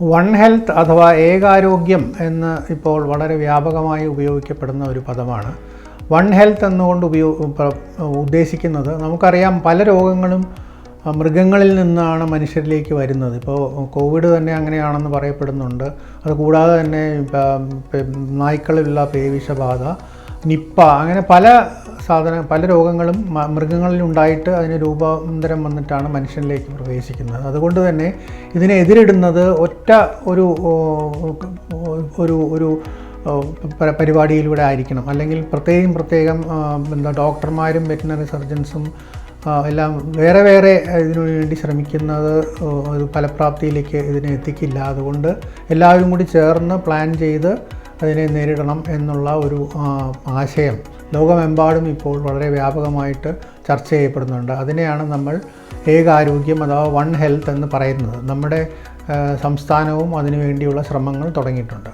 One health അഥവാ ഏകാരോഗ്യം എന്ന് ഇപ്പോൾ വളരെ വ്യാപകമായി ഉപയോഗിക്കപ്പെടുന്ന ഒരു പദമാണ്. വൺ ഹെൽത്ത് എന്നുകൊണ്ട് ഉദ്ദേശിക്കുന്നത്, നമുക്കറിയാം പല രോഗങ്ങളും മൃഗങ്ങളിൽ നിന്നാണ് മനുഷ്യരിലേക്ക് വരുന്നത്. ഇപ്പോൾ കോവിഡ് തന്നെ അങ്ങനെയാണെന്ന് പറയപ്പെടുന്നുണ്ട്. അതുകൂടാതെ തന്നെ നായ്ക്കളിലുള്ള പേവിഷബാധ, നിപ്പ, അങ്ങനെ പല രോഗങ്ങളും മൃഗങ്ങളിലുണ്ടായിട്ട് അതിന് രൂപാന്തരം വന്നിട്ടാണ് മനുഷ്യനിലേക്ക് പ്രവേശിക്കുന്നത്. അതുകൊണ്ട് തന്നെ ഇതിനെ എതിരിടുന്നത് ഒറ്റ ഒരു പരിപാടിയിലൂടെ ആയിരിക്കണം. അല്ലെങ്കിൽ പ്രത്യേകം ഡോക്ടർമാരും വെറ്റിനറി സർജൻസും എല്ലാം വേറെ ഇതിനു വേണ്ടി ശ്രമിക്കുന്നത് ഫലപ്രാപ്തിയിലേക്ക് ഇതിനെ എത്തിക്കില്ല. അതുകൊണ്ട് എല്ലാവരും കൂടി ചേർന്ന് പ്ലാൻ ചെയ്ത് അതിനെ നേരിടണം എന്നുള്ള ഒരു ആശയം ലോകമെമ്പാടും ഇപ്പോൾ വളരെ വ്യാപകമായിട്ട് ചർച്ച ചെയ്യപ്പെടുന്നുണ്ട്. അതിനെയാണ് നമ്മൾ ഏകാരോഗ്യം അഥവാ വൺ ഹെൽത്ത് എന്ന് പറയുന്നത്. നമ്മുടെ സംസ്ഥാനവും അതിനു വേണ്ടിയുള്ള ശ്രമങ്ങൾ തുടങ്ങിയിട്ടുണ്ട്.